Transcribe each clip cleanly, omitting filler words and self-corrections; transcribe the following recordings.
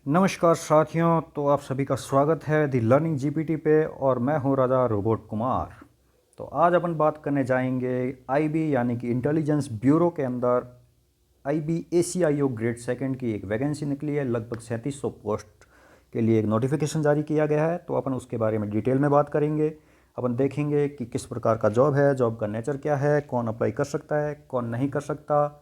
नमस्कार साथियों, तो आप सभी का स्वागत है दी लर्निंग जीपीटी पे और मैं हूं राजा रोबोट कुमार। तो आज अपन बात करने जाएंगे आईबी यानी कि इंटेलिजेंस ब्यूरो के अंदर आईबी एसीआईओ ग्रेड सेकंड की एक वैकेंसी निकली है। लगभग 3700 पोस्ट के लिए एक नोटिफिकेशन जारी किया गया है। तो अपन उसके बारे में डिटेल में बात करेंगे। अपन देखेंगे कि किस प्रकार का जॉब है, जॉब का नेचर क्या है, कौन अप्लाई कर सकता है, कौन नहीं कर सकता,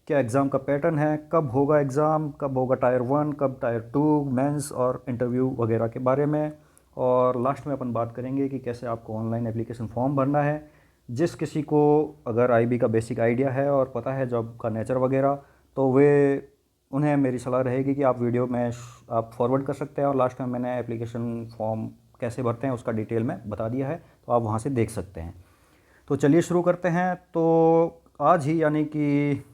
क्या एग्ज़ाम का पैटर्न है, कब होगा एग्ज़ाम, कब होगा टायर 1, कब टायर 2, मेंस और इंटरव्यू वगैरह के बारे में। और लास्ट में अपन बात करेंगे कि कैसे आपको ऑनलाइन एप्लीकेशन फॉर्म भरना है। जिस किसी को अगर आईबी का बेसिक आइडिया है और पता है जॉब का नेचर वगैरह, तो वे उन्हें मेरी सलाह रहेगी कि आप वीडियो में आप फॉरवर्ड कर सकते हैं और लास्ट में मैंने एप्लीकेशन फॉर्म कैसे भरते हैं उसका डिटेल में बता दिया है, तो आप वहाँ से देख सकते हैं। तो चलिए शुरू करते हैं। तो आज ही यानी कि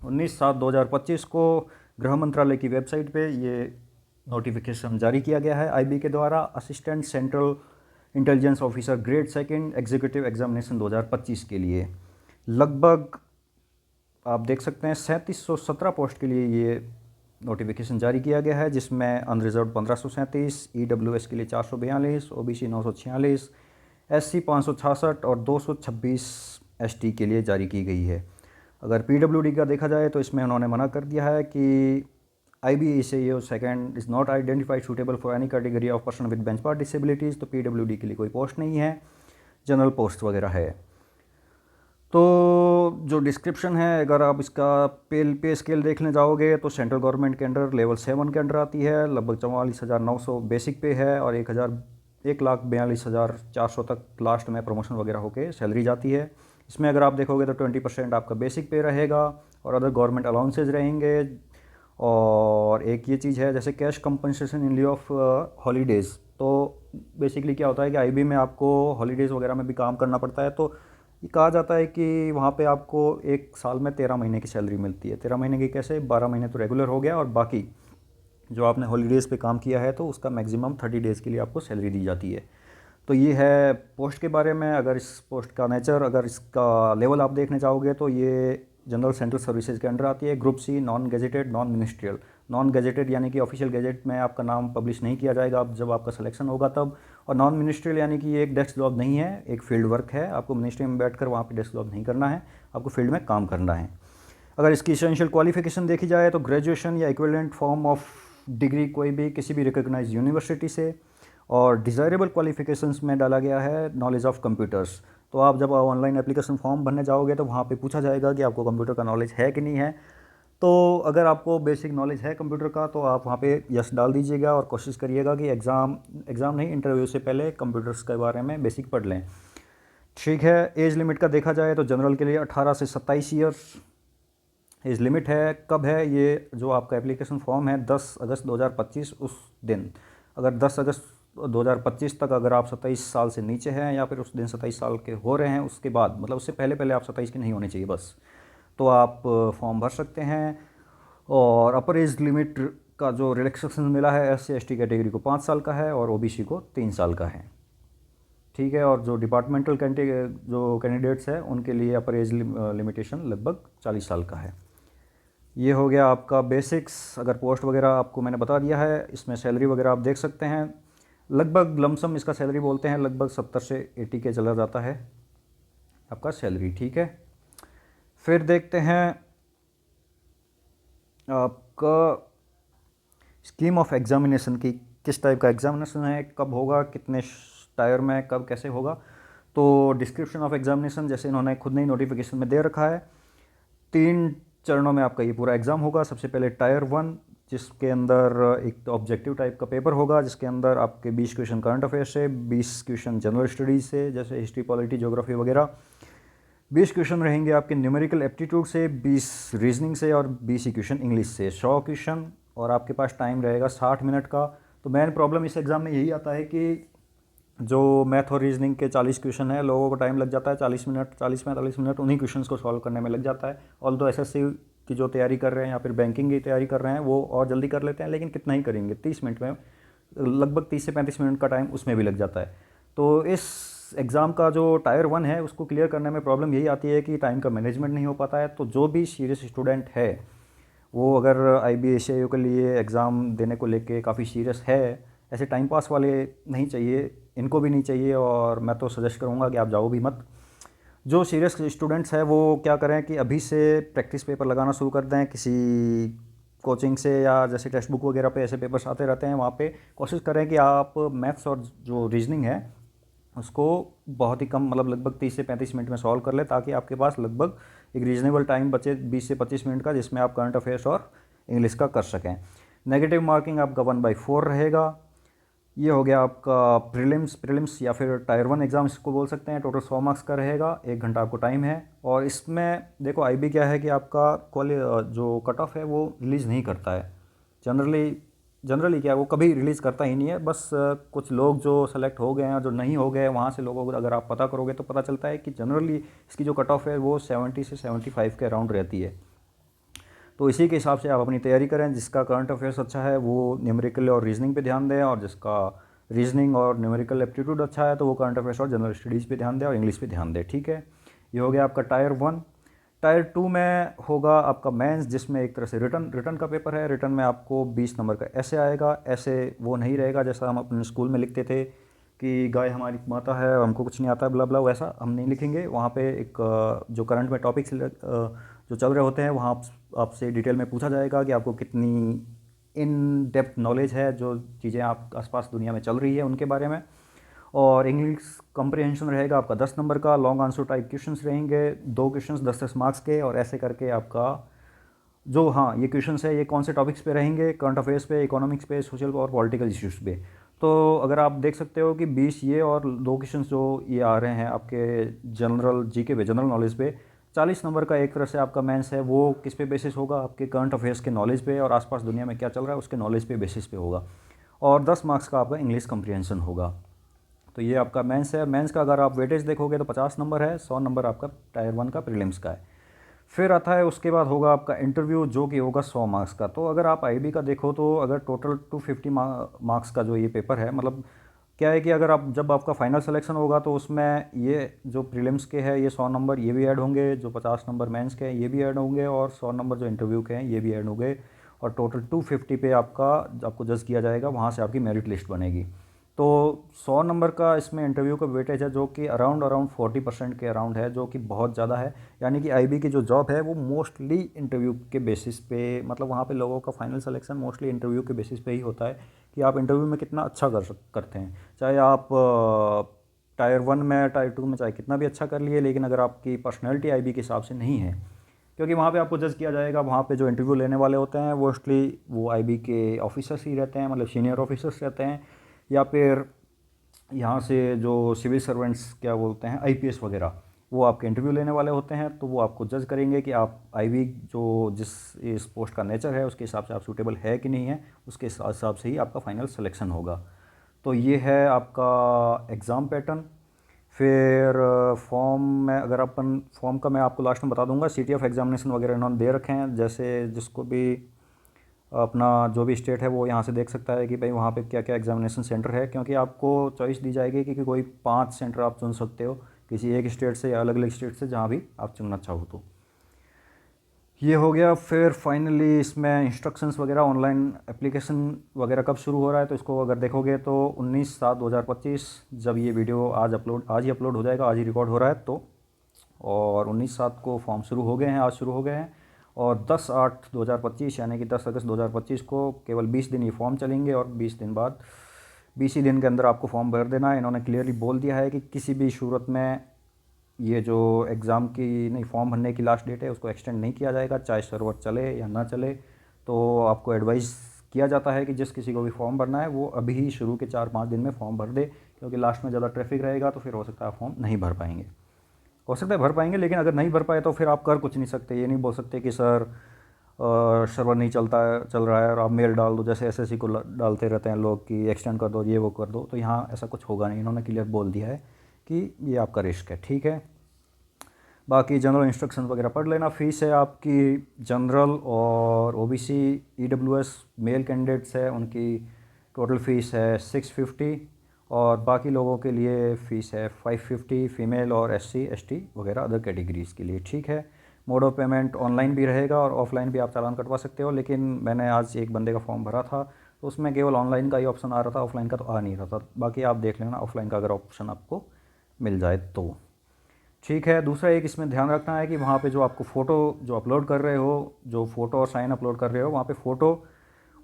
19/7/2025 को गृह मंत्रालय की वेबसाइट पे ये नोटिफिकेशन जारी किया गया है आईबी के द्वारा। Assistant central intelligence officer grade second executive examination 2025 के लिए लगभग आप देख सकते हैं 3717 पोस्ट के लिए ये नोटिफिकेशन जारी किया गया है, जिसमें अनरिजर्व 1537, ईडब्ल्यूएस के लिए 442, ओबीसी 946, एससी 566 और 226 एसटी के लिए जारी की गई है। अगर पीडब्ल्यूडी का देखा जाए तो इसमें उन्होंने मना कर दिया है कि IBACAO second is not identified suitable for any category of person with bench part disabilities. तो पीडब्ल्यूडी के लिए कोई पोस्ट नहीं है, जनरल पोस्ट वगैरह है। तो जो डिस्क्रिप्शन है, अगर आप इसका पे स्केल देखने जाओगे तो सेंट्रल गवर्नमेंट के अंडर लेवल 7 के अंडर आती है। लगभग 44,900 बेसिक पे है और 1,42,400 तक लास्ट में प्रमोशन वगैरह होके सैलरी जाती है। इसमें अगर आप देखोगे तो 20% आपका बेसिक पे रहेगा और अदर गवर्नमेंट अलाउंसेज रहेंगे। और एक ये चीज़ है जैसे cash compensation in लिeu of holidays. तो बेसिकली क्या होता है कि आईबी में आपको हॉलीडेज़ वगैरह में भी काम करना पड़ता है। तो ये कहा जाता है कि वहाँ पे आपको एक साल में 13 महीने की सैलरी मिलती है। 13 महीने की कैसे, 12 महीने तो रेगुलर हो गया और बाकी जो आपने हॉलीडेज़ पे काम किया है तो उसका मैक्सिमम 30 डेज़ के लिए आपको सैलरी दी जाती है। तो ये है पोस्ट के बारे में। अगर इस पोस्ट का नेचर, अगर इसका लेवल आप देखने जाओगे तो ये जनरल सेंट्रल सर्विसेज के अंडर आती है। Group C, non gazetted, non ministerial. Non gazetted यानी कि ऑफिशियल गेजेट में आपका नाम पब्लिश नहीं किया जाएगा अब जब आपका सिलेक्शन होगा तब। और नॉन मिनिस्ट्रियल यानी कि ये एक डेस्क जॉब नहीं है, एक फील्ड वर्क है। आपको मिनिस्ट्री में बैठकर वहाँ पे डेस्क जॉब नहीं करना है, आपको फील्ड में काम करना है। अगर इसकी इसेंशियल क्वालिफिकेशन देखी जाए तो ग्रेजुएशन या इक्विवेलेंट फॉर्म ऑफ डिग्री कोई भी किसी भी रिकॉग्नाइज यूनिवर्सिटी से। और डिज़ायरेबल क्वालिफिकेशंस में डाला गया है नॉलेज ऑफ़ कंप्यूटर्स। तो आप जब ऑनलाइन एप्लीकेशन फॉर्म भरने जाओगे तो वहाँ पे पूछा जाएगा कि आपको कंप्यूटर का नॉलेज है कि नहीं है। तो अगर आपको बेसिक नॉलेज है कंप्यूटर का तो आप वहाँ पे यस डाल दीजिएगा और कोशिश करिएगा कि एग्ज़ाम नहीं, इंटरव्यू से पहले कंप्यूटर्स के बारे में बेसिक पढ़ लें। ठीक है। एज लिमिट का देखा जाए तो जनरल के लिए 18 से 27 ईयर्स एज लिमिट है। कब है ये जो आपका एप्लीकेशन फॉर्म है, 10 अगस्त 2025 उस दिन। अगर 10 अगस्त 2025 तक अगर आप 27 साल से नीचे हैं या फिर उस दिन 27 साल के हो रहे हैं, उसके बाद मतलब उससे पहले पहले आप 27 के नहीं होने चाहिए बस, तो आप फॉर्म भर सकते हैं। और अपर एज लिमिट का जो रिलैक्सेशन मिला है SC ST कैटेगरी को 5 साल का है और OBC को 3 साल का है। ठीक है। और जो डिपार्टमेंटल जो कैंडिडेट्स हैं उनके लिए अपर एज लिमिटेशन लगभग 40 साल का है। ये हो गया आपका बेसिक्स। अगर पोस्ट वगैरह आपको मैंने बता दिया है, इसमें सैलरी वगैरह आप देख सकते हैं। लगभग लमसम इसका सैलरी बोलते हैं, लगभग 70 से 80 के चला जाता है आपका सैलरी। ठीक है। फिर देखते हैं आपका स्कीम ऑफ एग्जामिनेशन की, किस टाइप का एग्जामिनेशन है, कब होगा, कितने टायर में, कब कैसे होगा। तो डिस्क्रिप्शन ऑफ एग्जामिनेशन जैसे इन्होंने खुद ने ही नोटिफिकेशन में दे रखा है, 3 चरणों में आपका ये पूरा एग्ज़ाम होगा। सबसे पहले टायर 1 जिसके अंदर एक तो ऑब्जेक्टिव टाइप का पेपर होगा, जिसके अंदर आपके 20 क्वेश्चन करंट अफेयर्स से, 20 क्वेश्चन जनरल स्टडीज़ से जैसे हिस्ट्री, पॉलिटी, ज्योग्राफी वगैरह, 20 क्वेश्चन रहेंगे आपके न्यूमेरिकल एप्टीट्यूड से, 20 रीजनिंग से और 20 क्वेश्चन इंग्लिश से, 100 क्वेश्चन। और आपके पास टाइम रहेगा 60 मिनट का। तो मेन प्रॉब्लम इस एग्ज़ाम में यही आता है कि जो मैथ और रीजनिंग के 40 क्वेश्चन है, लोगों को टाइम लग जाता है 40 मिनट, 40-45 मिनट उन्हीं क्वेश्चंस को सॉल्व करने में लग जाता है। ऑल दो SSC की जो तैयारी कर रहे हैं या फिर बैंकिंग की तैयारी कर रहे हैं वो और जल्दी कर लेते हैं, लेकिन कितना ही करेंगे, 30 मिनट में लगभग 30 से 35 मिनट का टाइम उसमें भी लग जाता है। तो इस एग्ज़ाम का जो टायर 1 है उसको क्लियर करने में प्रॉब्लम यही आती है कि टाइम का मैनेजमेंट नहीं हो पाता है। तो जो भी सीरियस स्टूडेंट है वो अगर IB ACIO के लिए एग्ज़ाम देने को लेके काफ़ी सीरियस है, ऐसे टाइम पास वाले नहीं चाहिए, इनको भी नहीं चाहिए, और मैं तो सजेस्ट करूँगा कि आप जाओ भी मत। जो सीरियस स्टूडेंट्स हैं वो क्या करें कि अभी से प्रैक्टिस पेपर लगाना शुरू कर दें, किसी कोचिंग से या जैसे टेक्स्ट बुक वगैरह पे ऐसे पेपर्स आते रहते हैं, वहाँ पे कोशिश करें कि आप मैथ्स और जो रीजनिंग है उसको बहुत ही कम, मतलब लगभग 30 से 35 मिनट में सॉल्व कर ले, ताकि आपके पास लगभग एक रीजनेबल टाइम बचे 20 से 25 मिनट का, जिसमें आप करंट अफेयर्स और इंग्लिश का कर सकें। नेगेटिव मार्किंग आपका 1/4 रहेगा। ये हो गया आपका प्रीलिम्स या फिर टायर 1 एग्ज़ाम इसको बोल सकते हैं। टोटल 100 मार्क्स का रहेगा, 1 घंटा आपको टाइम है। और इसमें देखो IB क्या है कि आपका जो कट ऑफ है वो रिलीज़ नहीं करता है जनरली क्या है, वो कभी रिलीज़ करता ही नहीं है। बस कुछ लोग जो सेलेक्ट हो गए हैं और जो नहीं हो गए, वहाँ से लोगों को अगर आप पता करोगे तो पता चलता है कि जनरली इसकी जो कट ऑफ है वो 70 से 75 के अराउंड रहती है। तो इसी के हिसाब से आप अपनी तैयारी करें। जिसका करंट अफेयर्स अच्छा है वो न्यूमेरिकल और रीजनिंग पे ध्यान दें, और जिसका रीजनिंग और न्यूमेरिकल एप्टीट्यूड अच्छा है तो वो करंट अफेयर्स और जनरल स्टडीज़ पे ध्यान दें और इंग्लिश पे ध्यान दें। ठीक है, ये हो गया आपका टायर 1। टायर 2 में होगा आपका मेंस, जिसमें एक तरह से रिटर्न का पेपर है। रिटर्न में आपको 20 नंबर का ऐसे आएगा। ऐसे वो नहीं रहेगा जैसा हम अपने स्कूल में लिखते थे कि गाय हमारी माता है और हमको कुछ नहीं आता ब्ला ब्ला, वैसा हम नहीं लिखेंगे। वहाँ पे एक जो करंट में टॉपिक्स जो चल रहे होते हैं वहाँ आपसे डिटेल में पूछा जाएगा कि आपको कितनी इन डेप्थ नॉलेज है जो चीज़ें आप आसपास दुनिया में चल रही है उनके बारे में। और इंग्लिश कॉम्प्रिहेंशन रहेगा आपका 10 नंबर का। लॉन्ग आंसर टाइप क्वेश्चंस रहेंगे, 2 क्वेश्चंस 10-10 मार्क्स के, और ऐसे करके आपका जो, हाँ, ये क्वेश्चंस है ये कौन से टॉपिक्स पे रहेंगे, करंट अफेयर्स पे, इकोनॉमिक्स पे, सोशल और पॉलिटिकल इश्यूज़ पे। तो अगर आप देख सकते हो कि 20 ये और 2 क्वेश्चंस जो ये आ रहे हैं आपके जनरल GK पे, जनरल नॉलेज पे, 40 नंबर का एक तरह से आपका मेंस है वो किस पे बेसिस होगा, आपके करंट अफेयर्स के नॉलेज पे और आसपास दुनिया में क्या चल रहा है उसके नॉलेज पे बेसिस पे होगा। और 10 मार्क्स का आपका इंग्लिश कम्प्रीहेंशन होगा। तो ये आपका मेंस है। मेंस का अगर आप वेटेज देखोगे तो 50 नंबर है, 100 नंबर आपका टायर 1 का प्रीलिम्स का है। फिर आता है उसके बाद होगा आपका इंटरव्यू, जो कि होगा 100 मार्क्स का। तो अगर आप IB का देखो तो अगर टोटल 250 मार्क्स का जो ये पेपर है, मतलब क्या है कि अगर आप जब आपका फाइनल सिलेक्शन होगा तो उसमें ये जो प्रीलिम्स के हैं ये 100 नंबर ये भी ऐड होंगे, जो 50 नंबर मेंस के हैं ये भी ऐड होंगे, और 100 नंबर जो इंटरव्यू के हैं ये भी ऐड होंगे, और टोटल 250 पे आपको जज किया जाएगा, वहाँ से आपकी मेरिट लिस्ट बनेगी। तो 100 नंबर का इसमें इंटरव्यू का वेटेज है जो कि अराउंड 40% के अराउंड है, जो कि बहुत ज़्यादा है। यानी कि IB की जो जॉब है वो मोस्टली इंटरव्यू के बेसिस पे, मतलब वहाँ पे लोगों का फाइनल सिलेक्शन मोस्टली इंटरव्यू के बेसिस पे ही होता है कि आप इंटरव्यू में कितना अच्छा करते हैं। चाहे आप टायर 1 में, टायर 2 में चाहे कितना भी अच्छा कर लिए, लेकिन अगर आपकी पर्सनैलिटी IB के हिसाब से नहीं है, क्योंकि वहाँ पे आपको जज किया जाएगा, वहाँ पे जो इंटरव्यू लेने वाले होते हैं मोस्टली वो IB के ऑफिसर्स ही रहते हैं, मतलब सीनियर ऑफिसर्स रहते हैं, या फिर यहाँ से जो सिविल सर्वेंट्स क्या बोलते हैं IPS वगैरह, वो आपके इंटरव्यू लेने वाले होते हैं। तो वो आपको जज करेंगे कि आप IB जो जिस इस पोस्ट का नेचर है उसके हिसाब से आप सूटेबल है कि नहीं है, उसके हिसाब से ही आपका फाइनल सिलेक्शन होगा। तो ये है आपका एग्ज़ाम पैटर्न। फिर फॉर्म में अगर अपन फॉर्म का मैं आपको लास्ट में बता दूंगा, सिटी ऑफ एग्जामिनेशन वगैरह इन्होंने दे रखे हैं, जैसे जिसको भी अपना जो भी स्टेट है वो यहाँ से देख सकता है कि भाई वहाँ पे क्या क्या एग्जामिनेशन सेंटर है, क्योंकि आपको चॉइस दी जाएगी कि कोई 5 सेंटर आप चुन सकते हो किसी एक स्टेट से या अलग अलग स्टेट से, जहाँ भी आप चुनना चाहो। तो ये हो गया। फिर फाइनली इसमें इंस्ट्रक्शंस वगैरह, ऑनलाइन एप्लीकेशन वगैरह कब शुरू हो रहा है, तो इसको अगर देखोगे तो 19/7/2025, जब ये वीडियो आज ही अपलोड हो जाएगा, आज ही रिकॉर्ड हो रहा है तो, और 19/7 को फॉर्म शुरू हो गए हैं, आज शुरू हो गए हैं। और 10/8/2025 यानी कि 10 अगस्त 2025 को केवल 20 दिन ये फॉर्म चलेंगे, और 20 दिन बाद 20 ही दिन के अंदर आपको फॉर्म भर देना है। इन्होंने क्लियरली बोल दिया है कि किसी भी सूरत में ये जो एग्ज़ाम की नहीं, फॉर्म भरने की लास्ट डेट है उसको एक्सटेंड नहीं किया जाएगा, चाहे सर्वर चले या ना चले। तो आपको एडवाइस किया जाता है कि जिस किसी को भी फॉर्म भरना है वो अभी ही शुरू के 4-5 दिन में फॉर्म भर दे, क्योंकि लास्ट में ज़्यादा ट्रैफिक रहेगा तो फिर हो सकता है फॉर्म नहीं भर पाएंगे। हो सकता है भर पाएंगे, लेकिन अगर नहीं भर पाए तो फिर आप कर कुछ नहीं सकते। ये नहीं बोल सकते कि सर सर्वर नहीं चल रहा है और आप मेल डाल दो, जैसे SSC को डालते रहते हैं लोग कि एक्सटेंड कर दो, ये वो कर दो। तो यहाँ ऐसा कुछ होगा नहीं, इन्होंने क्लियर बोल दिया है कि ये आपका रिस्क है। ठीक है, बाकी जनरल इंस्ट्रक्शन वगैरह पढ़ लेना। फ़ीस है आपकी जनरल और OBC EWS मेल कैंडिडेट्स है उनकी टोटल फ़ीस है 650, और बाकी लोगों के लिए फ़ीस है 550, फ़ीमेल और SC ST वगैरह अदर कैटेगरीज़ के लिए। ठीक है, मोड ऑफ पेमेंट ऑनलाइन भी रहेगा और ऑफलाइन भी आप चालान कटवा सकते हो, लेकिन मैंने आज एक बंदे का फॉर्म भरा था तो उसमें केवल ऑनलाइन का ही ऑप्शन आ रहा था, ऑफलाइन का तो आ नहीं रहा था। बाकी आप देख लेना ऑफलाइन का अगर ऑप्शन आपको मिल जाए तो ठीक है। दूसरा एक इसमें ध्यान रखना है कि वहाँ पे जो आपको फ़ोटो जो अपलोड कर रहे हो, जो फ़ोटो और साइन अपलोड कर रहे हो, वहाँ पे फ़ोटो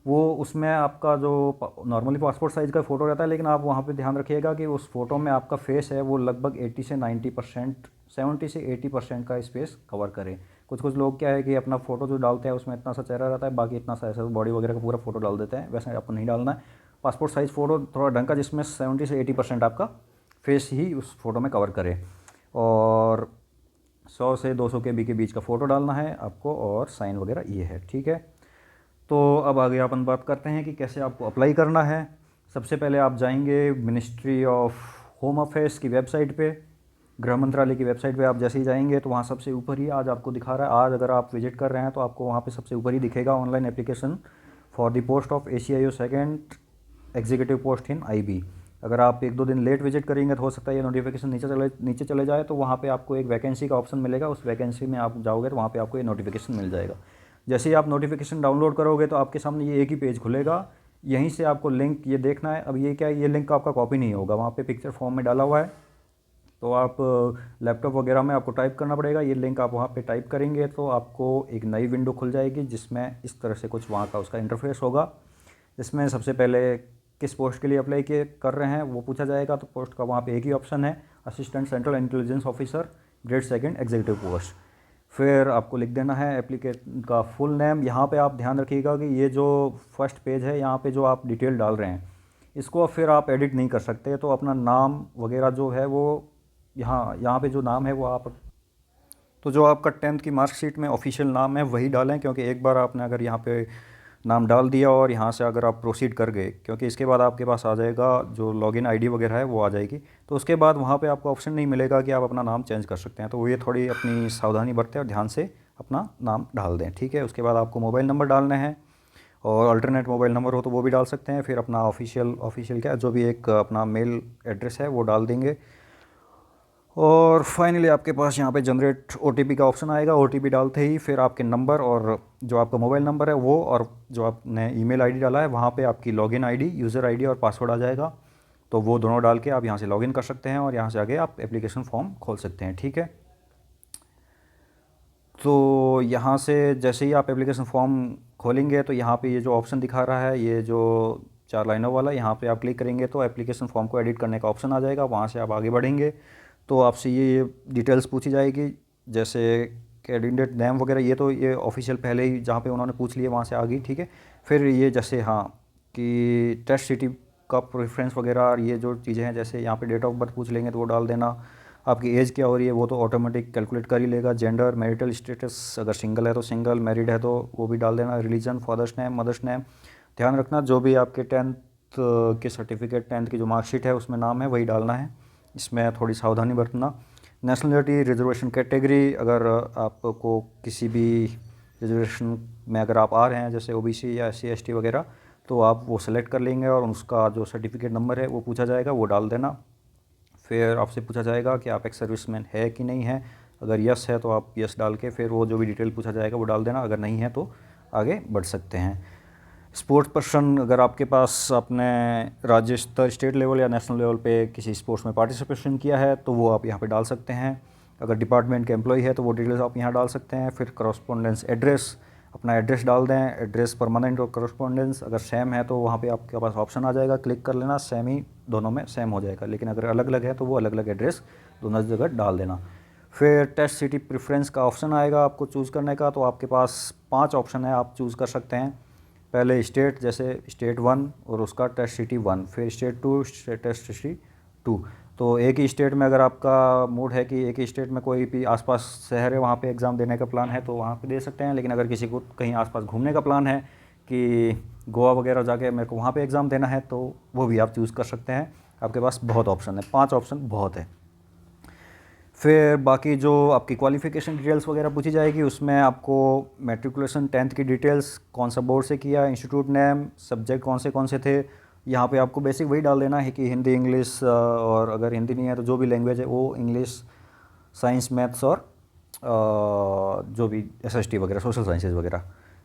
वो उसमें आपका जो नॉर्मली पासपोर्ट साइज़ का फ़ोटो रहता है, लेकिन आप वहाँ पे ध्यान रखिएगा कि उस फ़ोटो में आपका फेस है वो लगभग 80 से 90%, 70 से 80% का स्पेस कवर करे। कुछ कुछ लोग क्या है कि अपना फ़ोटो जो डालते हैं उसमें इतना सा चेहरा रहता है, बाकी इतना सा ऐसा बॉडी वगैरह का पूरा फ़ोटो डाल देते हैं, वैसे आपको नहीं डालना है। पासपोर्ट साइज़ फ़ोटो थोड़ा ढंग का जिसमें 70 से 80% आपका फेस ही उस फ़ोटो में कवर करे, और 100 से 200 के बीच का फ़ोटो डालना है आपको, और साइन वगैरह ये है, ठीक है। तो अब आगे अपन बात करते हैं कि कैसे आपको अप्लाई करना है। सबसे पहले आप जाएंगे मिनिस्ट्री ऑफ होम अफेयर्स की वेबसाइट पे, गृह मंत्रालय की वेबसाइट पे आप जैसे ही जाएंगे तो वहाँ सबसे ऊपर ही आज आपको दिखा रहा है, आज अगर आप विजिट कर रहे हैं तो आपको वहाँ पे सबसे ऊपर ही दिखेगा online application for the post of ACIO second executive post in IB। अगर आप 1-2 दिन लेट विजिट करेंगे तो हो सकता है ये नोटिफिकेशन नीचे चले जाए, तो वहाँ पे आपको एक वैकेंसी का ऑप्शन मिलेगा, उस वैकेंसी में आप जाओगे तो वहाँ पे आपको ये नोटिफिकेशन मिल जाएगा। जैसे ही आप नोटिफिकेशन डाउनलोड करोगे तो आपके सामने ये एक ही पेज खुलेगा, यहीं से आपको लिंक ये देखना है। अब ये क्या है, ये लिंक आपका कॉपी नहीं होगा, वहाँ पे पिक्चर फॉर्म में डाला हुआ है, तो आप लैपटॉप वगैरह में आपको टाइप करना पड़ेगा। ये लिंक आप वहाँ पे टाइप करेंगे तो आपको एक नई विंडो खुल जाएगी जिसमें इस तरह से कुछ वहाँ का उसका इंटरफेस होगा, जिसमें सबसे पहले किस पोस्ट के लिए अप्लाई कर रहे हैं वो पूछा जाएगा। तो पोस्ट का वहाँ पे एक ही ऑप्शन है, assistant central intelligence officer grade second executive post. फिर आपको लिख देना है एप्लीकेशन का फुल नेम। यहाँ पे आप ध्यान रखिएगा कि ये जो फर्स्ट पेज है यहाँ पे जो आप डिटेल डाल रहे हैं इसको फिर आप एडिट नहीं कर सकते, तो अपना नाम वगैरह जो है वो यहाँ पे जो नाम है वो आप, तो जो आपका 10th की मार्कशीट में ऑफिशियल नाम है वही डालें, क्योंकि एक बार आपने अगर यहाँ पे नाम डाल दिया और यहाँ से अगर आप प्रोसीड कर गए, क्योंकि इसके बाद आपके पास आ जाएगा जो लॉगिन आईडी वगैरह है वो आ जाएगी, तो उसके बाद वहाँ पे आपको ऑप्शन नहीं मिलेगा कि आप अपना नाम चेंज कर सकते हैं। तो ये थोड़ी अपनी सावधानी बरतें और ध्यान से अपना नाम डाल दें, ठीक है। उसके बाद आपको मोबाइल नंबर डालने हैं, और अल्टरनेट मोबाइल नंबर हो तो वो भी डाल सकते हैं। फिर अपना ऑफिशियल क्या जो भी एक अपना मेल एड्रेस है वो डाल देंगे, और फाइनली आपके पास यहाँ पे जनरेट OTP का ऑप्शन आएगा। OTP डालते ही फिर आपके नंबर और जो आपका मोबाइल नंबर है वो, और जो आपने ईमेल आईडी डाला है वहाँ पे आपकी लॉगिन आईडी, यूज़र आईडी और पासवर्ड आ जाएगा। तो वो दोनों डाल के आप यहाँ से लॉगिन कर सकते हैं और यहाँ से आगे आप एप्लीकेशन फॉर्म खोल सकते हैं, ठीक है। तो यहाँ से जैसे ही आप एप्लीकेशन फॉर्म खोलेंगे तो यहाँ पे ये जो ऑप्शन दिखा रहा है, ये जो 4 लाइनों वाला, यहाँ पे आप क्लिक करेंगे तो एप्लीकेशन फॉर्म को एडिट करने का ऑप्शन आ जाएगा। वहाँ से आप आगे बढ़ेंगे तो आपसे ये डिटेल्स पूछी जाएगी, जैसे कैंडिडेट नेम वगैरह, ये ऑफिशियल पहले ही जहाँ पे उन्होंने पूछ लिया वहाँ से आ गई, ठीक है। फिर ये जैसे हाँ कि टेस्ट सिटी का प्रेफरेंस वगैरह, ये जो चीज़ें हैं, जैसे यहाँ पे डेट ऑफ बर्थ पूछ लेंगे तो वो डाल देना। आपकी एज क्या हो रही है वो तो ऑटोमेटिक कैलकुलेट कर ही लेगा। जेंडर, मैरिटल स्टेटस, अगर सिंगल है तो सिंगल, मैरिड है तो वो भी डाल देना। Religion, father's name, mother's name. ध्यान रखना जो भी आपके 10th के सर्टिफिकेट, 10th की जो मार्कशीट है उसमें नाम है वही डालना है, इसमें थोड़ी सावधानी बरतना। नेशनलिटी, रिजर्वेशन कैटेगरी, अगर आपको किसी भी रिजर्वेशन में अगर आप आ रहे हैं जैसे OBC या SC ST वगैरह, तो आप वो सेलेक्ट कर लेंगे और उसका जो सर्टिफिकेट नंबर है वो पूछा जाएगा, वो डाल देना। फिर आपसे पूछा जाएगा कि आप एक्स सर्विसमैन है कि नहीं है, अगर यस है तो आप यस डाल के फिर वो जो भी डिटेल पूछा जाएगा वो डाल देना, अगर नहीं है तो आगे बढ़ सकते हैं। स्पोर्ट्स पर्सन, अगर आपके पास आपने राज्य स्तर, स्टेट लेवल या नेशनल लेवल पे किसी स्पोर्ट्स में पार्टिसिपेशन किया है तो वो आप यहाँ पे डाल सकते हैं। अगर डिपार्टमेंट के एम्प्लॉय है तो वो डिटेल्स आप यहाँ डाल सकते हैं। फिर करस्पॉन्डेंस एड्रेस, अपना एड्रेस डाल दें, एड्रेस परमानेंट और करस्पॉन्डेंस अगर सेम है तो वहाँ पे आपके पास ऑप्शन आ जाएगा, क्लिक कर लेना, सेम ही दोनों में सेम हो जाएगा। लेकिन अगर अलग अलग है तो वो अलग अलग एड्रेस दोनों जगह डाल देना। फिर टेस्ट सिटी प्रेफरेंस का ऑप्शन आएगा आपको चूज़ करने का, तो आपके पास 5 ऑप्शन है, आप चूज़ कर सकते हैं। पहले स्टेट, जैसे स्टेट 1 और उसका टेस्ट सिटी 1, फिर स्टेट 2, टेस्ट सिटी 2। तो एक ही स्टेट में अगर आपका मूड है कि एक ही स्टेट में कोई भी आसपास शहर है वहाँ पे एग्ज़ाम देने का प्लान है तो वहाँ पे दे सकते हैं। लेकिन अगर किसी को कहीं आसपास घूमने का प्लान है कि गोवा वगैरह जाके मेरे को वहाँ पे एग्ज़ाम देना है तो वो भी आप चूज़ कर सकते हैं। आपके पास बहुत ऑप्शन है, 5 ऑप्शन बहुत है। फिर बाकी जो आपकी क्वालिफ़िकेशन डिटेल्स वगैरह पूछी जाएगी, उसमें आपको मैट्रिकुलेशन 10th की डिटेल्स, कौन सा बोर्ड से किया, इंस्टीट्यूट नेम, सब्जेक्ट कौन से थे। यहाँ पे आपको बेसिक वही डाल देना है कि हिंदी, इंग्लिश, और अगर हिंदी नहीं है तो जो भी लैंग्वेज है वो इंग्लिश, साइंस, मैथ्स और जो भी एसएसटी वगैरह, सोशल साइंसेज वगैरह,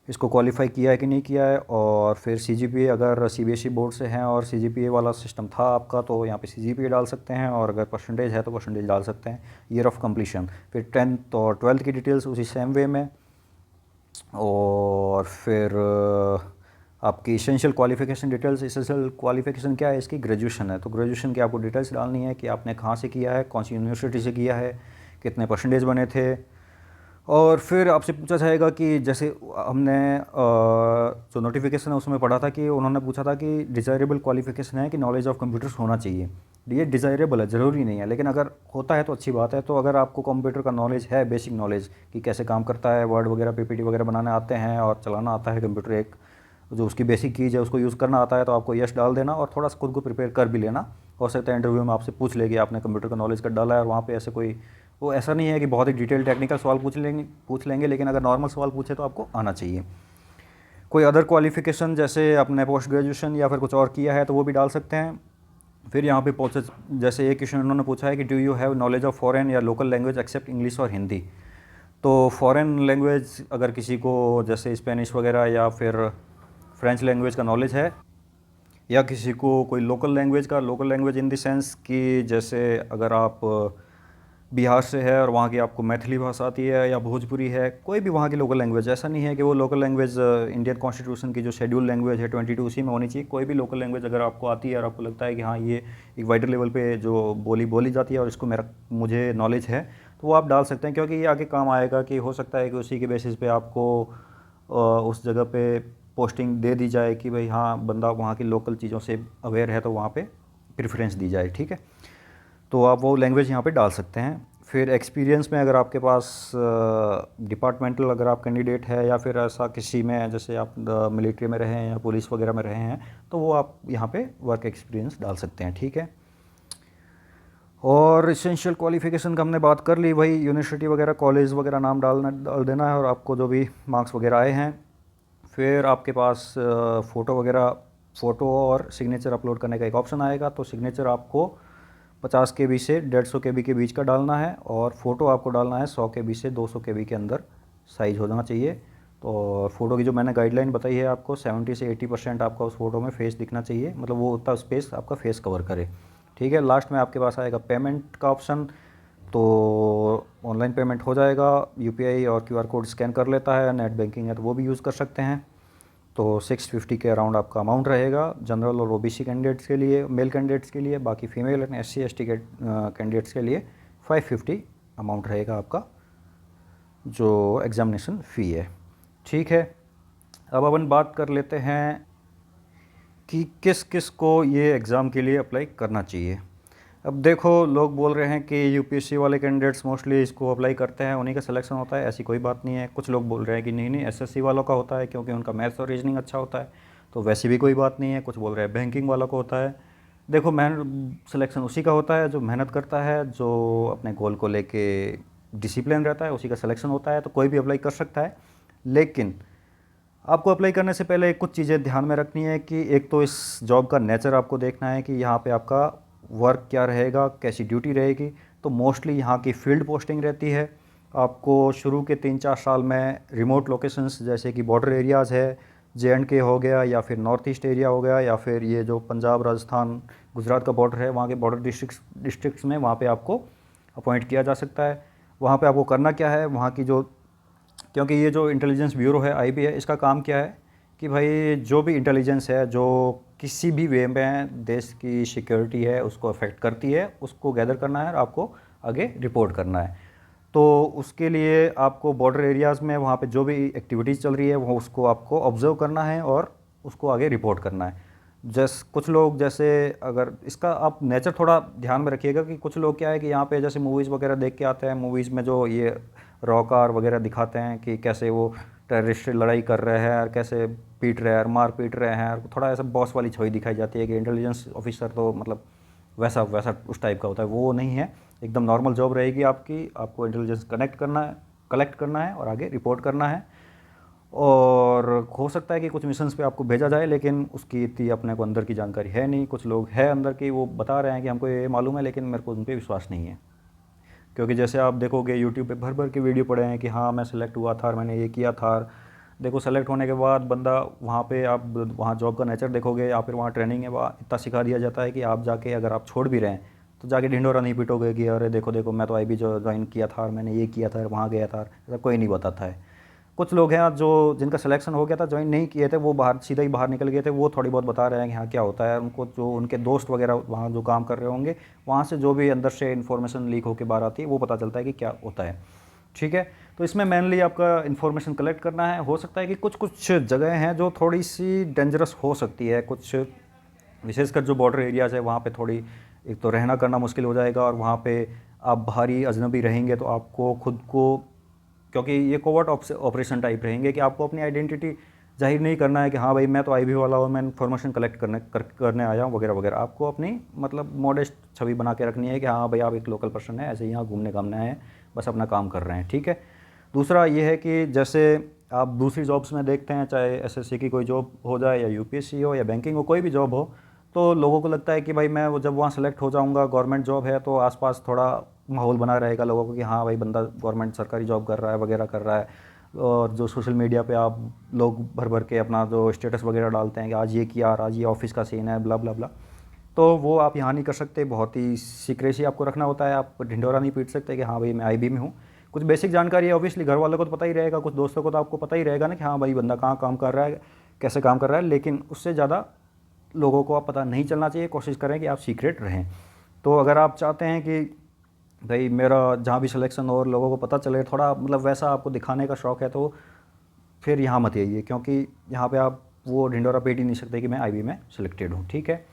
इसको क्वालिफाई किया है कि नहीं किया है। और फिर सीजीपीए, अगर सीबीएसई बोर्ड से हैं और सीजीपीए वाला सिस्टम था आपका, तो यहाँ पे सीजीपीए डाल सकते हैं, और अगर परसेंटेज है तो परसेंटेज डाल सकते हैं, ईयर ऑफ कंप्लीशन। फिर 10th और 12th की डिटेल्स उसी सेम वे में। और फिर आपकी essential qualification details. Essential qualification क्या है इसकी? ग्रेजुएशन है, तो ग्रेजुएशन की आपको डिटेल्स डालनी है कि आपने कहाँ से किया है, कौन सी यूनिवर्सिटी से किया है, कितने परसेंटेज बने थे। और फिर आपसे पूछा जाएगा कि जैसे हमने जो नोटिफिकेशन है उसमें पढ़ा था कि उन्होंने पूछा था कि डिज़ायरेबल क्वालिफिकेशन है कि नॉलेज ऑफ कंप्यूटर्स होना चाहिए। ये डिज़ायरेबल है, ज़रूरी नहीं है, लेकिन अगर होता है तो अच्छी बात है। तो अगर आपको कंप्यूटर का नॉलेज है, बेसिक नॉलेज कि कैसे काम करता है, वर्ड वगैरह पीपीटी वगैरह बनाने आते हैं और चलाना आता है कंप्यूटर, एक जो उसकी बेसिक चीज़ है उसको यूज़ करना आता है, तो आपको यस डाल देना और थोड़ा सा खुद को प्रिपेयर कर भी लेना। हो सकता है इंटरव्यू में आपसे पूछ लेगी आपने कंप्यूटर का नॉलेज कर डाला है, और वहाँ पे ऐसे कोई वो ऐसा नहीं है कि बहुत ही डिटेल टेक्निकल सवाल पूछ लेंगे, लेकिन अगर नॉर्मल सवाल पूछे तो आपको आना चाहिए। कोई अदर क्वालिफिकेशन जैसे अपने पोस्ट ग्रेजुएशन या फिर कुछ और किया है तो वो भी डाल सकते हैं। फिर यहाँ पे पूछे, जैसे एक क्वेश्चन उन्होंने पूछा है कि do you have knowledge of foreign या लोकल लैंग्वेज एक्सेप्ट इंग्लिश और हिंदी। तो फॉरेन लैंग्वेज अगर किसी को जैसे स्पेनिश वगैरह या फिर फ्रेंच लैंग्वेज का नॉलेज है, या किसी को कोई local language in the sense कि जैसे अगर आप बिहार से है और वहाँ की आपको मैथिली भाषा आती है या भोजपुरी है, कोई भी वहाँ की लोकल लैंग्वेज, ऐसा नहीं है कि वो लोकल लैंग्वेज इंडियन कॉन्स्टिट्यूशन की जो शेड्यूल लैंग्वेज है 22 उसी में होनी चाहिए। कोई भी लोकल लैंग्वेज अगर आपको आती है और आपको लगता है कि हाँ ये एक वाइडर लेवल पे जो बोली जाती है और इसको मुझे नॉलेज है, तो वो आप डाल सकते हैं, क्योंकि ये आगे काम आएगा। कि हो सकता है कि उसी के बेसिस पे आपको उस जगह पे पोस्टिंग दे दी जाए कि भाई हाँ बंदा वहाँ की लोकल चीज़ों से अवेयर है, तो वहाँ पे प्रेफरेंस दी जाए, ठीक है। तो आप वो लैंग्वेज यहाँ पे डाल सकते हैं। फिर एक्सपीरियंस में अगर आपके पास डिपार्टमेंटल अगर आप कैंडिडेट है या फिर ऐसा किसी में जैसे आप मिलिट्री में रहे हैं या पुलिस वगैरह में रहे हैं, तो वो आप यहाँ पे वर्क एक्सपीरियंस डाल सकते हैं, ठीक है। और इसेंशियल क्वालिफिकेशन का हमने बात कर ली, वही यूनिवर्सिटी वगैरह कॉलेज वगैरह नाम डाल देना है और आपको जो भी मार्क्स वगैरह आए हैं। फिर आपके पास फ़ोटो और सिग्नेचर अपलोड करने का एक ऑप्शन आएगा। तो सिग्नेचर आपको 50 KB से 150 KB के बीच का डालना है, और फ़ोटो आपको डालना है 100 KB से 200 KB के अंदर साइज़ हो जाना चाहिए। तो फ़ोटो की जो मैंने गाइडलाइन बताई है आपको, 70 से 80% आपका उस फ़ोटो में फेस दिखना चाहिए, मतलब वो उतना स्पेस आपका फेस कवर करे, ठीक है। लास्ट में आपके पास आएगा पेमेंट का ऑप्शन। तो ऑनलाइन पेमेंट हो जाएगा, यूपीआई और क्यूआर कोड स्कैन कर लेता है, नेट बैंकिंग है तो वो भी यूज़ कर सकते हैं। तो 650 के अराउंड आपका अमाउंट रहेगा जनरल और ओबीसी कैंडिडेट्स के लिए, मेल कैंडिडेट्स के लिए। बाकी फीमेल एंड एससी एसटी के कैंडिडेट्स के लिए 550 अमाउंट रहेगा आपका जो एग्ज़ामिनेशन फ़ी है, ठीक है। अब अपन बात कर लेते हैं कि किस किस को ये एग्ज़ाम के लिए अप्लाई करना चाहिए। अब देखो, लोग बोल रहे हैं कि यूपीएससी वाले कैंडिडेट्स मोस्टली इसको अप्लाई करते हैं, उन्हीं का सिलेक्शन होता है। ऐसी कोई बात नहीं है। कुछ लोग बोल रहे हैं कि नहीं नहीं एसएससी वालों का होता है क्योंकि उनका मैथ्स और रीजनिंग अच्छा होता है, तो वैसी भी कोई बात नहीं है। कुछ बोल रहे हैं बैंकिंग वालों को होता है। देखो, सिलेक्शन उसी का होता है जो मेहनत करता है, जो अपने गोल को लेके डिसिप्लिन रहता है, उसी का सिलेक्शन होता है। तो कोई भी अप्लाई कर सकता है, लेकिन आपको अप्लाई करने से पहले कुछ चीज़ें ध्यान में रखनी है कि एक तो इस जॉब का नेचर आपको देखना है कि यहाँ पे आपका वर्क क्या रहेगा, कैसी ड्यूटी रहेगी। तो मोस्टली यहाँ की फील्ड पोस्टिंग रहती है। आपको शुरू के 3-4 साल में रिमोट लोकेशंस जैसे कि बॉर्डर एरियाज़ है, JNK हो गया या फिर नॉर्थ ईस्ट एरिया हो गया, या फिर ये जो पंजाब राजस्थान गुजरात का बॉर्डर है, वहाँ के बॉर्डर डिस्ट्रिक्ट्स में वहाँ पे आपको अपॉइंट किया जा सकता है। वहाँ पे आपको करना क्या है, वहाँ की जो, क्योंकि ये जो इंटेलिजेंस ब्यूरो है IB है, इसका काम क्या है कि भाई जो भी इंटेलिजेंस है जो किसी भी वे में देश की सिक्योरिटी है उसको अफेक्ट करती है, उसको गैदर करना है और आपको आगे रिपोर्ट करना है। तो उसके लिए आपको बॉर्डर एरियाज़ में वहाँ पे जो भी एक्टिविटीज़ चल रही है वो उसको आपको ऑब्जर्व करना है और उसको आगे रिपोर्ट करना है। कुछ लोग जैसे, अगर इसका आप नेचर थोड़ा ध्यान में रखिएगा कि कुछ लोग क्या है कि यहाँ पे जैसे मूवीज़ वगैरह देख के आते हैं, मूवीज़ में जो ये रॉ कार वगैरह दिखाते हैं कि कैसे वो टेररिस्ट लड़ाई कर रहे हैं और कैसे पीट रहे हैं और मार पीट रहे हैं, और थोड़ा ऐसा बॉस वाली छवि दिखाई जाती है कि इंटेलिजेंस ऑफिसर तो मतलब वैसा वैसा उस टाइप का होता है। वो नहीं है, एकदम नॉर्मल जॉब रहेगी आपकी। आपको इंटेलिजेंस कलेक्ट करना है और आगे रिपोर्ट करना है। और हो सकता है कि कुछ मिशंस पे आपको भेजा जाए, लेकिन उसकी इतनी अपने को अंदर की जानकारी है नहीं। कुछ लोग हैं अंदर की, वो बता रहे हैं कि हमको ये मालूम है, लेकिन मेरे को उन पर विश्वास नहीं है। क्योंकि जैसे आप देखोगे यूट्यूब पे भर भर के वीडियो पड़े हैं कि हाँ मैं सेलेक्ट हुआ था और मैंने ये किया था। देखो सेलेक्ट होने के बाद बंदा वहाँ पे आप वहाँ जॉब का नेचर देखोगे या फिर वहाँ ट्रेनिंग है, वहाँ इतना सिखा दिया जाता है कि आप जाके अगर आप छोड़ भी रहे हैं तो जाके ढिंढोरा नहीं पीटोगे कि अरे देखो देखो मैं तो IB ज्वाइन किया था और मैंने ये किया था, वहाँ गया था। ऐसा कोई नहीं बताता है। कुछ लोग हैं जो जिनका सिलेक्शन हो गया था, ज्वाइन नहीं किए थे, वो बाहर सीधा ही बाहर निकल गए थे, वो थोड़ी बहुत बता रहे हैं कि हाँ क्या होता है। उनको जो उनके दोस्त वगैरह वहाँ जो काम कर रहे होंगे, वहाँ से जो भी अंदर से इन्फॉर्मेशन लीक होकर बाहर आती है वो पता चलता है कि क्या होता है। ठीक है, तो इसमें मेनली आपका इन्फॉर्मेशन कलेक्ट करना है। हो सकता है कि कुछ कुछ जगह हैं जो थोड़ी सी डेंजरस हो सकती है, कुछ विशेषकर जो बॉर्डर एरियाज़ है वहाँ पे थोड़ी एक तो रहना करना मुश्किल हो जाएगा, और वहाँ पे आप बाहरी अजनबी रहेंगे तो आपको खुद को, क्योंकि ये कोवर्ट ऑपरेशन टाइप रहेंगे कि आपको अपनी आइडेंटिटी जाहिर नहीं करना है कि हाँ भाई मैं तो IB वाला हूँ, मैं इन्फॉर्मेशन कलेक्ट करने आया हूँ वगैरह वगैरह। आपको अपनी मतलब मॉडेस्ट छवि बना के रखनी है कि हाँ भाई आप एक लोकल पर्सन है, ऐसे यहाँ घूमने घामने आए हैं, बस अपना काम कर रहे हैं। ठीक है। दूसरा ये है कि जैसे आप दूसरी जॉब्स में देखते हैं, चाहे SSC की कोई जॉब हो जाए या UPSC हो या बैंकिंग हो, कोई भी जॉब हो, तो लोगों को लगता है कि भाई मैं वो जब वहाँ सेलेक्ट हो जाऊँगा, गवर्नमेंट जॉब है तो आसपास थोड़ा माहौल बना रहेगा लोगों को कि हाँ भाई बंदा गवर्नमेंट सरकारी जॉब कर रहा है वगैरह कर रहा है। और जो सोशल मीडिया पे आप लोग भर भर के अपना जो स्टेटस वगैरह डालते हैं कि आज ये किया, आज ये ऑफिस का सीन है, ब्ला ब्ला ब्ला, तो वो आप यहाँ नहीं कर सकते। बहुत ही सीक्रेसी आपको रखना होता है। आप ढिंढोरा नहीं पीट सकते कि हाँ भाई मैं IB में हूँ। कुछ बेसिक जानकारी है, ऑब्वियसली घर वालों को तो पता ही रहेगा, कुछ दोस्तों को तो आपको पता ही रहेगा ना कि हाँ भाई बंदा कहाँ काम कर रहा है, कैसे काम कर रहा है, लेकिन उससे ज़्यादा लोगों को आप पता नहीं चलना चाहिए। कोशिश करें कि आप सीक्रेट रहें। तो अगर आप चाहते हैं कि भाई मेरा जहाँ भी सिलेक्शन हो और लोगों को पता चले, थोड़ा मतलब वैसा आपको दिखाने का शौक़ है, तो फिर यहाँ मत आइए, क्योंकि यहाँ पे आप वो ढिंडोरा पीट ही नहीं सकते कि मैं IB में सिलेक्टेड हूँ। ठीक है।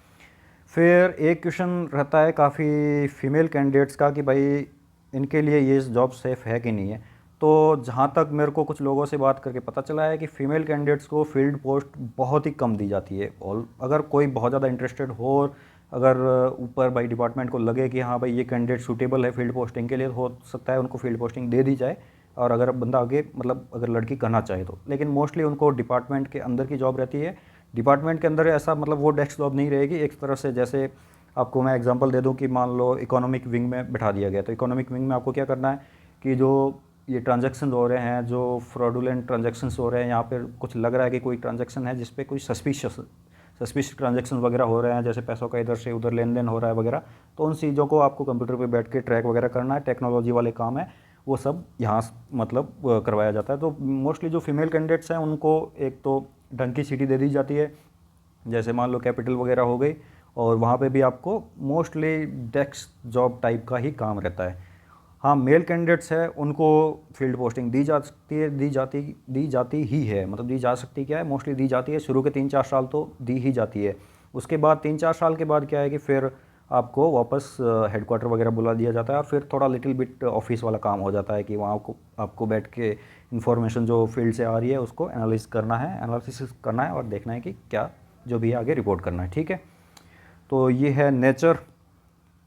फिर एक क्वेश्चन रहता है काफ़ी फीमेल कैंडिडेट्स का कि भाई इनके लिए ये जॉब सेफ़ है कि नहीं है। तो जहाँ तक मेरे को कुछ लोगों से बात करके पता चला है कि फ़ीमेल कैंडिडेट्स को फील्ड पोस्ट बहुत ही कम दी जाती है। और अगर कोई बहुत ज़्यादा इंटरेस्टेड हो, और अगर ऊपर भाई डिपार्टमेंट को लगे कि हाँ भाई ये कैंडिडेट सूटेबल है फील्ड पोस्टिंग के लिए, हो सकता है उनको फील्ड पोस्टिंग दे दी जाए, और अगर बंदा आगे मतलब अगर लड़की करना चाहे तो। लेकिन मोस्टली उनको डिपार्टमेंट के अंदर की जॉब रहती है। डिपार्टमेंट के अंदर ऐसा मतलब वो डेस्क जॉब नहीं रहेगी एक तरह से। जैसे आपको मैं एग्जांपल दे दूं कि मान लो इकोनॉमिक विंग में बैठा दिया गया, तो इकोनॉमिक विंग में आपको क्या करना है कि जो ये ट्रांजैक्शन हो रहे हैं, जो फ्रॉडुलेंट ट्रांजैक्शंस हो रहे हैं, यहाँ पर कुछ लग रहा है कि कोई ट्रांजैक्शन है जिस पे कोई सस्पिशियस ट्रांजैक्शन वगैरह हो रहे हैं, जैसे पैसों का इधर से उधर लेन देन हो रहा है वगैरह, तो उन चीज़ों को आपको कंप्यूटर पे बैठ के ट्रैक वगैरह करना है। टेक्नोलॉजी वाले काम है वो सब यहाँ मतलब करवाया जाता है। तो मोस्टली जो फीमेल कैंडिडेट्स हैं उनको एक तो ढंग की सिटी दे दी जाती है, जैसे मान लो कैपिटल वगैरह हो गई, और वहाँ पे भी आपको मोस्टली डेस्क जॉब टाइप का ही काम रहता है। हाँ, मेल कैंडिडेट्स है उनको फील्ड पोस्टिंग दी जा सकती है, दी जाती ही है, मतलब दी जा सकती क्या है, मोस्टली दी जाती है। शुरू के 3-4 साल तो दी ही जाती है। उसके बाद 3-4 साल के बाद क्या है कि फिर आपको वापस हेडक्वार्टर वगैरह बुला दिया जाता है, और फिर थोड़ा लिटिल बिट ऑफिस वाला काम हो जाता है कि वहाँ आपको बैठ के इन्फॉर्मेशन जो फील्ड से आ रही है उसको एनालिसिस करना है और देखना है कि क्या जो भी है आगे रिपोर्ट करना है। ठीक है, तो ये है नेचर।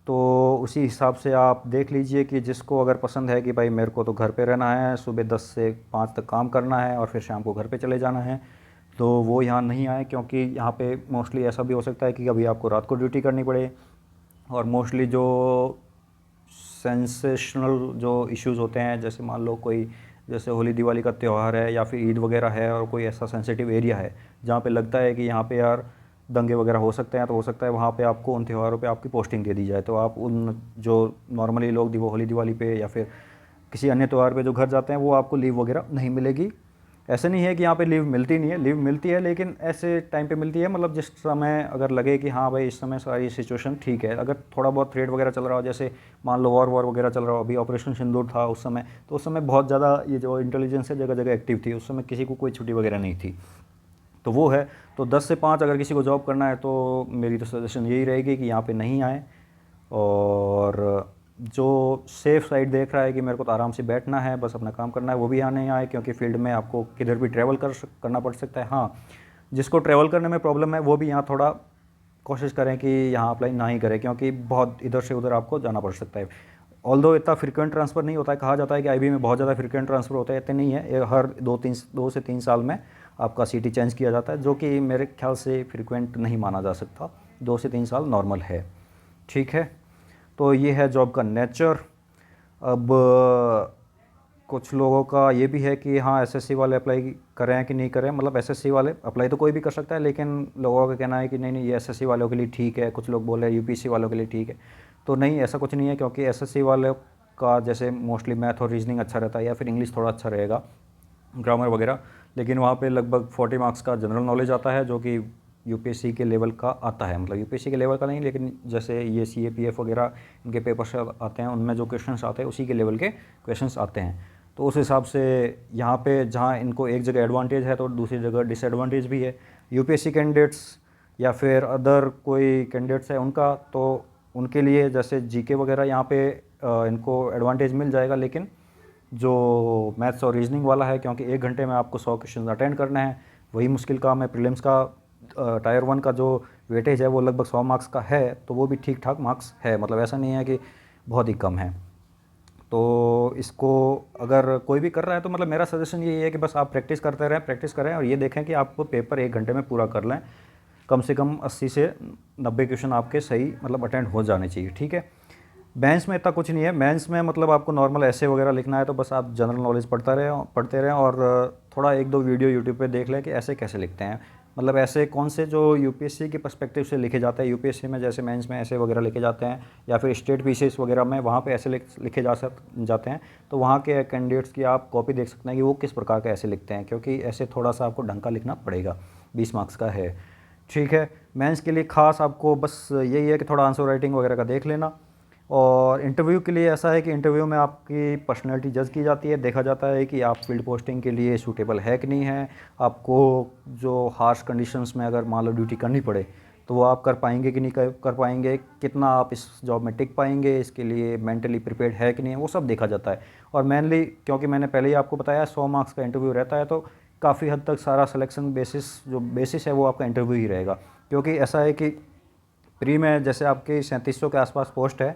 तो उसी हिसाब से आप देख लीजिए कि जिसको अगर पसंद है कि भाई मेरे को तो घर पे रहना है, सुबह 10 से 5 तक काम करना है और फिर शाम को घर पे चले जाना है, तो वो यहाँ नहीं आए, क्योंकि यहाँ पे मोस्टली ऐसा भी हो सकता है कि कभी आपको रात को ड्यूटी करनी पड़े। और मोस्टली जो सेंसेशनल जो इश्यूज़ होते हैं, जैसे मान लो कोई जैसे होली दिवाली का त्यौहार है या फिर ईद वगैरह है, और कोई ऐसा सेंसिटिव एरिया है जहाँ पे लगता है कि यहाँ पे यार दंगे वगैरह हो सकते हैं, तो हो सकता है वहाँ पे आपको उन त्योहारों पे आपकी पोस्टिंग दे दी जाए। तो आप उन जो नॉर्मली लोग होली दिवाली पे या फिर किसी अन्य त्यौहार पे जो घर जाते हैं, वो आपको लीव वगैरह नहीं मिलेगी। ऐसे नहीं है कि यहाँ पे लीव मिलती नहीं है, लीव मिलती है, लेकिन ऐसे टाइम पे मिलती है मतलब जिस समय अगर लगे कि हाँ भाई इस समय सारी सिचुएशन ठीक है। अगर थोड़ा बहुत थ्रेट वगैरह चल रहा हो, जैसे मान लो वॉर वगैरह चल रहा हो, अभी ऑपरेशन सिंदूर था उस समय, तो उस समय बहुत ज़्यादा ये जो इंटेलिजेंस है जगह जगह एक्टिव थी, उस समय किसी को कोई छुट्टी वगैरह नहीं थी। तो वो है, तो 10 से 5 अगर किसी को जॉब करना है तो मेरी तो सजेशन यही रहेगी कि यहाँ पे नहीं आए। और जो सेफ़ साइड देख रहा है कि मेरे को तो आराम से बैठना है, बस अपना काम करना है, वो भी यहाँ नहीं आए, क्योंकि फील्ड में आपको किधर भी ट्रैवल करना पड़ सकता है। हाँ, जिसको ट्रैवल करने में प्रॉब्लम है वो भी यहाँ थोड़ा कोशिश करें कि यहाँ अप्लाई ना ही करें, क्योंकि बहुत इधर से उधर आपको जाना पड़ सकता है। ऑल्दो इतना फ्रिक्वेंट ट्रांसफ़र नहीं होता है, कहा जाता है कि IB में बहुत ज़्यादा फ्रिक्वेंट ट्रांसफ़र होता है, इतने नहीं है। हर 2 से 3 साल में आपका सिटी चेंज किया जाता है, जो कि मेरे ख्याल से फ्रिक्वेंट नहीं माना जा सकता। 2 से 3 साल नॉर्मल है। ठीक है, तो ये है जॉब का नेचर। अब कुछ लोगों का ये भी है कि हाँ एसएससी वाले अप्लाई करें कि नहीं करें, मतलब एसएससी वाले अप्लाई तो कोई भी कर सकता है, लेकिन लोगों का कहना है कि नहीं नहीं ये एसएससी वालों के लिए ठीक है, कुछ लोग बोल रहे हैं यूपीएससी वालों के लिए ठीक है। तो नहीं, ऐसा कुछ नहीं है, क्योंकि एसएससी वाले का जैसे मोस्टली मैथ और रीजनिंग अच्छा रहता है, या फिर इंग्लिश थोड़ा अच्छा रहेगा, ग्रामर वगैरह, लेकिन वहाँ पे लगभग 40 मार्क्स का जनरल नॉलेज आता है, जो कि यूपीएससी के लेवल का आता है, मतलब यूपीएससी के लेवल का नहीं, लेकिन जैसे ये सीएपीएफ वगैरह इनके पेपर्स आते हैं, उनमें जो क्वेश्चंस आते हैं उसी के लेवल के क्वेश्चंस आते हैं। तो उस हिसाब से यहाँ पे जहाँ इनको एक जगह एडवांटेज है तो दूसरी जगह डिसएडवांटेज भी है। यूपीएससी कैंडिडेट्स या फिर अदर कोई कैंडिडेट्स है उनका, तो उनके लिए जैसे जीके वगैरह यहाँ पे इनको एडवांटेज मिल जाएगा, लेकिन जो मैथ्स और रीजनिंग वाला है, क्योंकि 1 घंटे में आपको 100 क्वेश्चन अटेंड करना है, वही मुश्किल काम है। प्रीलिम्स का टायर 1 का जो वेटेज है वो लगभग 100 मार्क्स का है, तो वो भी ठीक ठाक मार्क्स है, मतलब ऐसा नहीं है कि बहुत ही कम है। तो इसको अगर कोई भी कर रहा है तो मतलब मेरा सजेशन यही है कि बस आप प्रैक्टिस करते रहें, प्रैक्टिस करें, और ये देखें कि आप पेपर 1 घंटे में पूरा कर लें। कम से कम 80 से 90 क्वेश्चन आपके सही मतलब अटेंड हो जाने चाहिए, ठीक है। मेंस में इतना कुछ नहीं है, मेंस में मतलब आपको नॉर्मल ऐसे वगैरह लिखना है, तो बस आप जनरल नॉलेज पढ़ते रहें और थोड़ा 1-2 वीडियो यूट्यूब पे देख लें कि ऐसे कैसे लिखते हैं, मतलब ऐसे कौन से जो यूपीएससी के पर्सपेक्टिव से लिखे जाते हैं, यूपीएससी में जैसे मेंस में ऐसे वगैरह लिखे जाते हैं, या फिर स्टेट पीसीएस वगैरह में वहाँ पे ऐसे लिखे जाते हैं, तो वहाँ के कैंडिडेट्स की आप कॉपी देख सकते हैं कि वो किस प्रकार के ऐसे लिखते हैं, क्योंकि ऐसे थोड़ा सा आपको ढंग का लिखना पड़ेगा, 20 मार्क्स का है, ठीक है। मेंस के लिए खास आपको बस यही है कि थोड़ा आंसर राइटिंग वगैरह का देख लेना। और इंटरव्यू के लिए ऐसा है कि इंटरव्यू में आपकी पर्सनैलिटी जज की जाती है, देखा जाता है कि आप फील्ड पोस्टिंग के लिए सूटेबल है कि नहीं है, आपको जो हार्श कंडीशंस में अगर मान लो ड्यूटी करनी पड़े तो वो आप कर पाएंगे कि नहीं कर पाएंगे, कितना आप इस जॉब में टिक पाएंगे, इसके लिए मेंटली प्रिपेयर्ड है कि नहीं है, वो सब देखा जाता है। और मेनली क्योंकि मैंने पहले ही आपको बताया 100 मार्क्स का इंटरव्यू रहता है, तो काफ़ी हद तक सारा सिलेक्शन बेसिस है वो आपका इंटरव्यू ही रहेगा, क्योंकि ऐसा है कि प्री में जैसे आपके 3700 के आसपास पोस्ट है,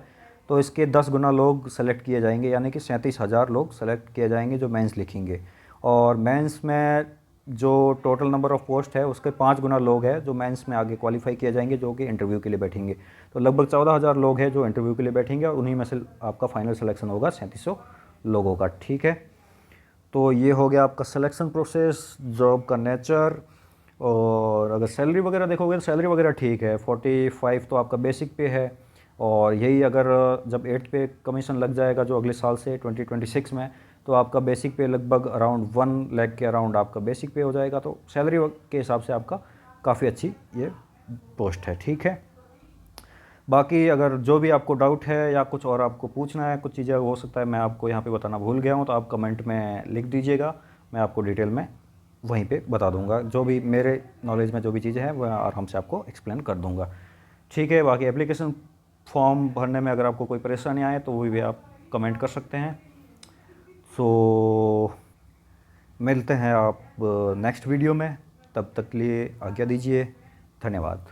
तो इसके 10 गुना लोग सेलेक्ट किए जाएंगे, यानी कि 37,000 लोग सेलेक्ट किए जाएंगे जो मेंस लिखेंगे। और मेंस में जो टोटल नंबर ऑफ़ पोस्ट है उसके 5 गुना लोग हैं जो मेंस में आगे क्वालिफाई किए जाएंगे, जो कि इंटरव्यू के लिए बैठेंगे। तो लगभग 14,000 लोग हैं जो इंटरव्यू के लिए बैठेंगे, और उन्हीं में से आपका फाइनल सिलेक्शन होगा 3700 लोगों का, ठीक है। तो ये हो गया आपका सिलेक्शन प्रोसेस, जॉब का नेचर। और अगर सैलरी वगैरह देखोगे तो सैलरी वगैरह ठीक है, 45 तो आपका बेसिक पे है, और यही अगर जब 8th पे कमीशन लग जाएगा जो अगले साल से 2026 में, तो आपका बेसिक पे लगभग अराउंड 1 लाख के अराउंड आपका बेसिक पे हो जाएगा। तो सैलरी के हिसाब से आपका काफ़ी अच्छी ये पोस्ट है, ठीक है। बाकी अगर जो भी आपको डाउट है या कुछ और आपको पूछना है, कुछ चीज़ें हो सकता है मैं आपको यहाँ पे बताना भूल गया हूँ, तो आप कमेंट में लिख दीजिएगा, मैं आपको डिटेल में वहीं पे बता दूंगा, जो भी मेरे नॉलेज में जो भी चीज़ें हैं वह आराम से आपको एक्सप्लेन कर दूंगा, ठीक है। बाकी एप्लीकेशन फॉर्म भरने में अगर आपको कोई परेशानी आए तो वो भी आप कमेंट कर सकते हैं। सो मिलते हैं आप नेक्स्ट वीडियो में, तब तक के लिए आज्ञा दीजिए, धन्यवाद।